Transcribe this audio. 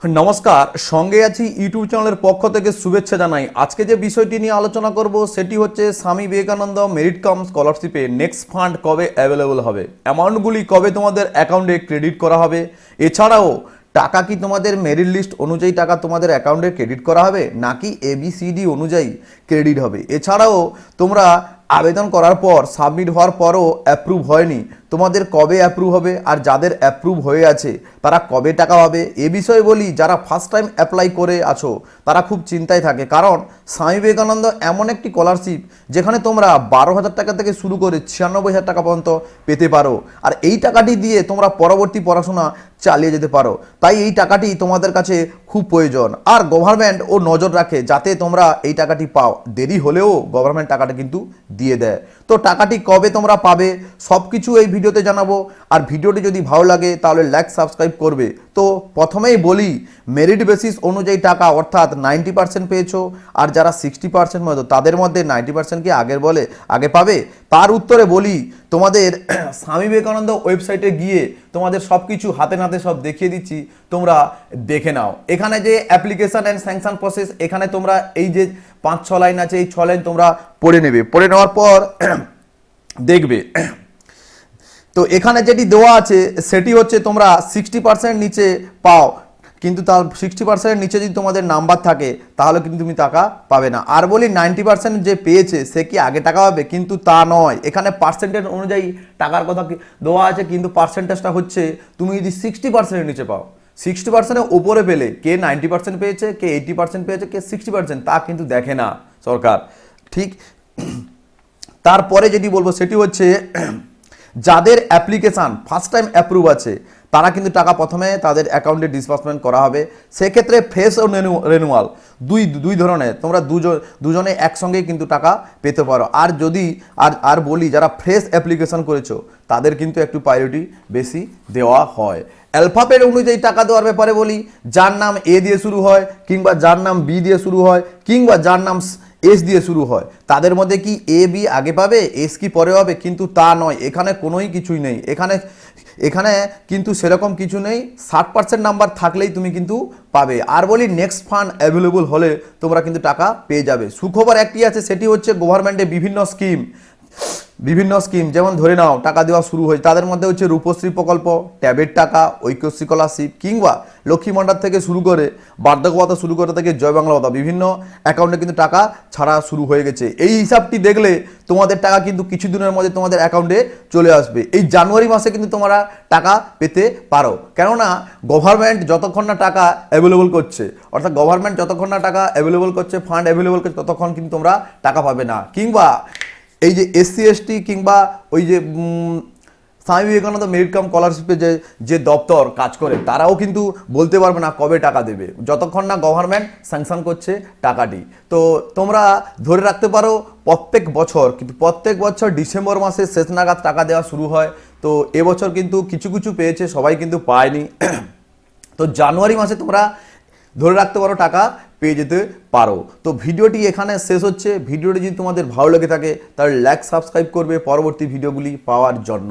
নমস্কার, সঙ্গে আছি ইউটিউব চ্যানেলের পক্ষ থেকে শুভেচ্ছা জানাই। আজকে যে বিষয়টি নিয়ে আলোচনা করব সেটি হচ্ছে স্বামী বিবেকানন্দ মেরিট কাম স্কলারশিপে নেক্সট ফান্ড কবে অ্যাভেলেবল হবে, অ্যামাউন্টগুলি কবে তোমাদের অ্যাকাউন্টে ক্রেডিট করা হবে, এছাড়াও টাকা কি তোমাদের মেরিট লিস্ট অনুযায়ী টাকা তোমাদের অ্যাকাউন্টে ক্রেডিট করা হবে নাকি ABCD অনুযায়ী ক্রেডিট হবে। এছাড়াও তোমরা আবেদন করার পর সাবমিট হওয়ার পরও অ্যাপ্রুভ হয়নি, তোমাদের কবে অ্যাপ্রুভ হবে, আর যাদের অ্যাপ্রুভ হয়ে আছে তারা কবে টাকা পাবে। এ বিষয়ে বলি, যারা ফার্স্ট টাইম অ্যাপ্লাই করে আছো তারা খুব চিন্তায় থাকে, কারণ স্বামী বিবেকানন্দ এমন একটি স্কলারশিপ যেখানে তোমরা 12,000 টাকা থেকে শুরু করে 96,000 টাকা পর্যন্ত পেতে পারো, আর এই টাকাটি দিয়ে তোমরা পরবর্তী পড়াশোনা চালিয়ে যেতে পারো। তাই এই টাকাটি তোমাদের কাছে খুব প্রয়োজন, আর গভর্নমেন্ট ও নজর রাখে যাতে তোমরা এই টাকাটি পাও। দেরি হলেও গভর্নমেন্ট টাকাটা কিন্তু দিয়ে দেয়। তো টাকাটি কবে তোমরা পাবে সব কিছু এই ভিডিওতে জানাবো, আর ভিডিওটি যদি ভালো লাগে তাহলে লাইক সাবস্ক্রাইব করবে। তো প্রথমেই বলি, মেরিট বেসিস অনুযায়ী টাকা অর্থাৎ 90% পেয়েছো, আর যারা 60% মতো তাদের মধ্যে 90% কি আগে পাবে। তার উত্তরে বলি, তোমাদের স্বামী বিবেকানন্দ ওয়েবসাইটে গিয়ে তোমাদের সব কিছু হাতে নাতে সব দেখিয়ে দিচ্ছি, তোমরা দেখে নাও। এখানে যে অ্যাপ্লিকেশন অ্যান্ড স্যাংশন প্রসেস, এখানে তোমরা এই যে 5-6 লাইন আছে, এই 6 লাইন তোমরা পড়ে নেবে। পড়ে নেওয়ার পর দেখবে, তো এখানে যেটি দেওয়া আছে সেটি হচ্ছে তোমরা 60% নিচে পাও, কিন্তু তার 60% নিচে যদি তোমাদের নাম্বার থাকে তাহলে কিন্তু তুমি টাকা পাবে না। আর বলি 90% যে পেয়েছে সে কি আগে টাকা পাবে, কিন্তু তা নয়। এখানে পার্সেন্টেজ অনুযায়ী টাকার কথা দেওয়া আছে, কিন্তু পার্সেন্টেজটা হচ্ছে তুমি যদি 60% নিচে পাও, 60%-এর উপরে পেলে, কে 90% পেয়েছে, কে 80% পেয়েছে, কে 60%, তা কিন্তু দেখে না সরকার, ঠিক। তারপরে যেটি বলবো সেটি হচ্ছে, যাদের অ্যাপ্লিকেশান ফার্স্ট টাইম অ্যাপ্রুভ আছে তারা কিন্তু টাকা প্রথমে তাদের অ্যাকাউন্টে ডিসবার্সমেন্ট করা হবে। সেক্ষেত্রে ফ্রেশ ও রেনুয়াল দুই ধরনের, তোমরা দুজনে একসঙ্গেই কিন্তু টাকা পেতে পারো। আর যদি আর বলি, যারা ফ্রেশ অ্যাপ্লিকেশান করেছো তাদের কিন্তু একটু প্রায়োরিটি বেশি দেওয়া হয়। অ্যালফাবেট অনুযায়ী টাকা দেওয়ার ব্যাপারে বলি, যার নাম A দিয়ে শুরু হয়, কিংবা যার নাম B দিয়ে শুরু হয়, কিংবা যার নাম S দিয়ে শুরু হয়, তাদের মধ্যে কি AB আগে পাবে, S কি পরে হবে, কিন্তু তা নয়। এখানে কোনোই কিছুই নেই, এখানে কিন্তু সেরকম কিছু নেই। 60% নাম্বার থাকলেই তুমি কিন্তু পাবে। আর বলি, নেক্সট ফান্ড অ্যাভেলেবল হলে তোমরা কিন্তু টাকা পেয়ে যাবে। সুখবর একটি আছে, সেটি হচ্ছে গভর্নমেন্টে বিভিন্ন স্কিম যেমন ধরে নাও টাকা দেওয়া শুরু হয়েছে, তাদের মধ্যে হচ্ছে রূপশ্রী প্রকল্প, ট্যাবের টাকা, ঐক্যশ্রী স্কলারশিপ, কিংবা লক্ষ্মী ভাণ্ডার থেকে শুরু করে বার্ধক্য ভাতা শুরু করে থেকে জয় বাংলা ভাতা, বিভিন্ন অ্যাকাউন্টে কিন্তু টাকা ছাড়া শুরু হয়ে গেছে। এই হিসাবটি দেখলে তোমাদের টাকা কিন্তু কিছুদিনের মধ্যে তোমাদের অ্যাকাউন্টে চলে আসবে। এই জানুয়ারি মাসে কিন্তু তোমরা টাকা পেতে পারো, কেননা গভর্নমেন্ট যতক্ষণ না টাকা অ্যাভেলেবল করছে, অর্থাৎ গভর্নমেন্ট যতক্ষণ না টাকা অ্যাভেলেবল করছে, ফান্ড অ্যাভেলেবল করছে, ততক্ষণ কিন্তু তোমরা টাকা পাবে না। কিংবা এই যে SC ST কিংবা ওই যে স্বামী বিবেকানন্দ মেরিট কাম স্কলারশিপে যে দপ্তর কাজ করে, তারাও কিন্তু বলতে পারবে না কবে টাকা দেবে, যতক্ষণ না গভর্নমেন্ট স্যাংশন করছে টাকাটি। তো তোমরা ধরে রাখতে পারো প্রত্যেক বছর ডিসেম্বর মাসে শেষ নাগাদ টাকা দেওয়া শুরু হয়। তো এবছর কিন্তু কিছু পেয়েছে, সবাই কিন্তু পায়নি। তো জানুয়ারি মাসে তোমরা ধরে রাখতে পারো টাকা পেয়ে যেতে পারো। তো ভিডিওটি এখানে শেষ হচ্ছে। ভিডিওটি যদি তোমাদের ভালো লেগে থাকে তাহলে লাইক সাবস্ক্রাইব করবে পরবর্তী ভিডিওগুলি পাওয়ার জন্য।